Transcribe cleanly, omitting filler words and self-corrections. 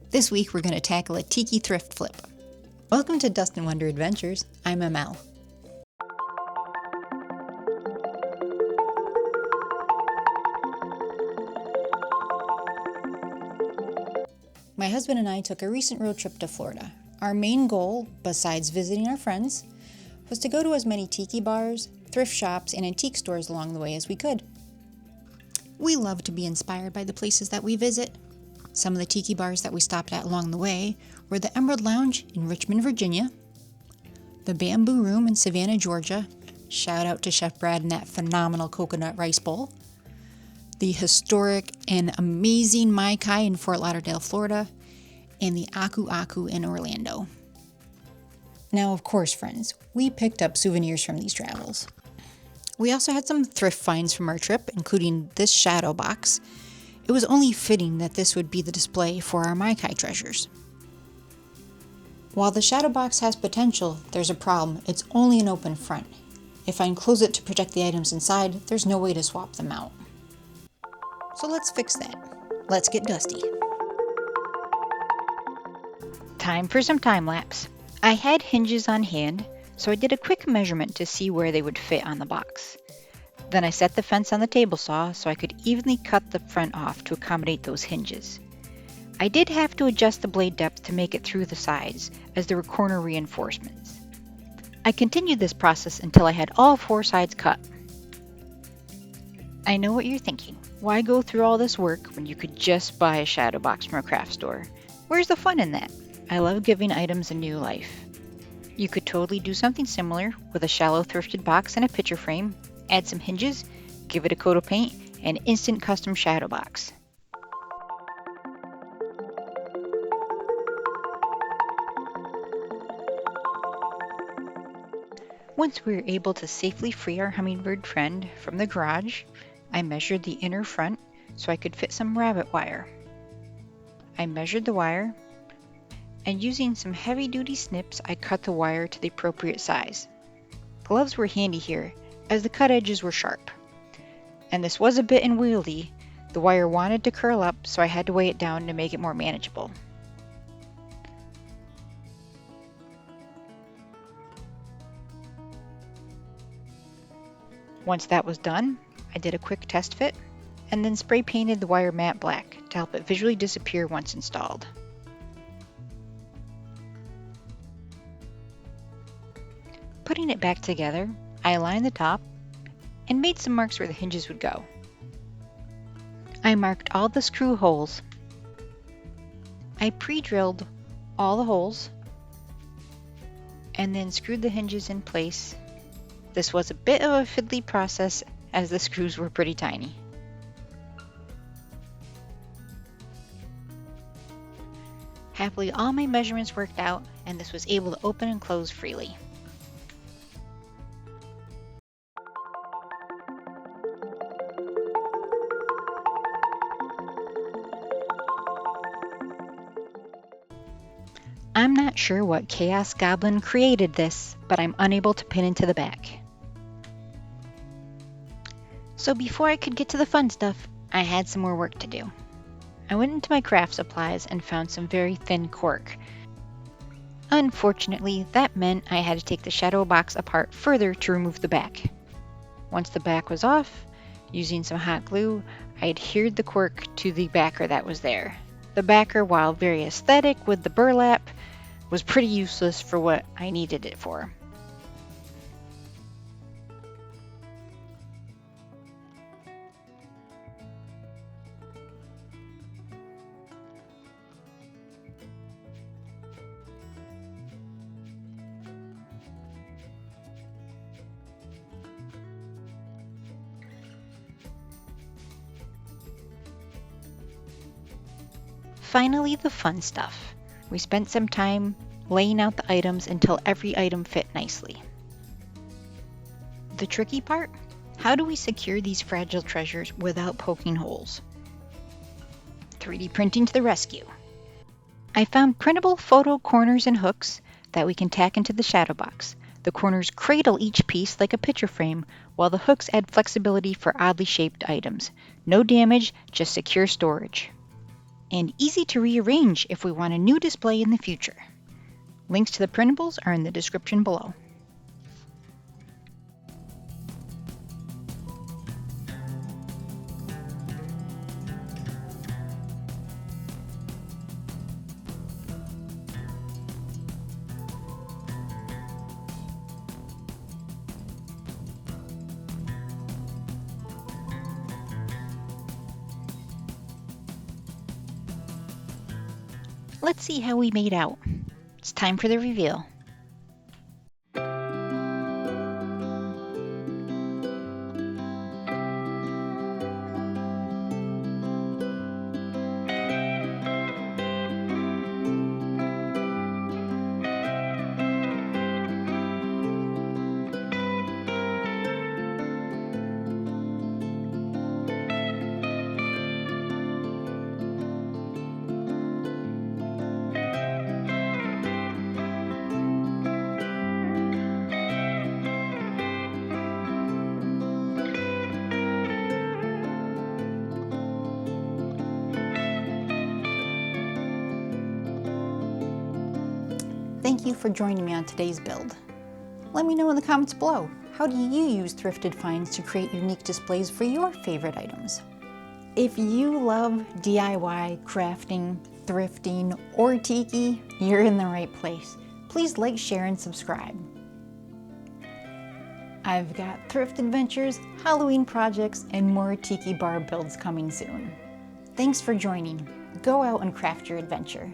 This week we're going to tackle a Tiki thrift flip. Welcome to Dust and Wonder Adventures. I'm ML. My husband and I took a recent road trip to Florida. Our main goal, besides visiting our friends, was to go to as many tiki bars, thrift shops, and antique stores along the way as we could. We love to be inspired by the places that we visit. Some of the tiki bars that we stopped at along the way were the Emerald Lounge in Richmond, Virginia, the Bamboo Room in Savannah, Georgia. Shout out to Chef Brad and that phenomenal coconut rice bowl. The historic and amazing Mai Kai in Fort Lauderdale, Florida, and the Aku Aku in Orlando. Now, of course, friends, we picked up souvenirs from these travels. We also had some thrift finds from our trip, including this Shadowbox. It was only fitting that this would be the display for our Mai Kai treasures. While the Shadowbox has potential, there's a problem. It's only an open front. If I enclose it to protect the items inside, there's no way to swap them out. So let's fix that. Let's get dusty. Time for some time lapse. I had hinges on hand, so I did a quick measurement to see where they would fit on the box. Then I set the fence on the table saw so I could evenly cut the front off to accommodate those hinges. I did have to adjust the blade depth to make it through the sides, as there were corner reinforcements. I continued this process until I had all 4 sides cut. I know what you're thinking. Why go through all this work when you could just buy a Shadowbox from a craft store? Where's the fun in that? I love giving items a new life. You could totally do something similar with a shallow thrifted box and a picture frame, add some hinges, give it a coat of paint, and instant custom Shadowbox. Once we were able to safely free our hummingbird friend from the garage, I measured the inner front so I could fit some rabbit wire. I measured the wire, and using some heavy-duty snips, I cut the wire to the appropriate size. Gloves were handy here, as the cut edges were sharp. And this was a bit unwieldy. The wire wanted to curl up, so I had to weigh it down to make it more manageable. Once that was done, I did a quick test fit, and then spray painted the wire matte black to help it visually disappear once installed. Putting it back together, I aligned the top and made some marks where the hinges would go. I marked all the screw holes. I pre-drilled all the holes and then screwed the hinges in place. This was a bit of a fiddly process as the screws were pretty tiny. Happily, all my measurements worked out and this was able to open and close freely. I'm not sure what Chaos Goblin created this, but I'm unable to pin into the back. So before I could get to the fun stuff, I had some more work to do. I went into my craft supplies and found some very thin cork. Unfortunately, that meant I had to take the Shadowbox apart further to remove the back. Once the back was off, using some hot glue, I adhered the cork to the backer that was there. The backer, while very aesthetic with the burlap, was pretty useless for what I needed it for. Finally, the fun stuff. We spent some time laying out the items until every item fit nicely. The tricky part? How do we secure these fragile treasures without poking holes? 3D printing to the rescue. I found printable photo corners and hooks that we can tack into the Shadowbox. The corners cradle each piece like a picture frame, while the hooks add flexibility for oddly shaped items. No damage, just secure storage. and easy to rearrange if we want a new display in the future. Links to the printables are in the description below. Let's see how we made out. It's time for the reveal. Thank you for joining me on today's build. Let me know in the comments below, how do you use thrifted finds to create unique displays for your favorite items? If you love DIY, crafting, thrifting, or Tiki, you're in the right place. Please like, share, and subscribe. I've got thrift adventures, Halloween projects, and more Tiki bar builds coming soon. Thanks for joining. Go out and craft your adventure.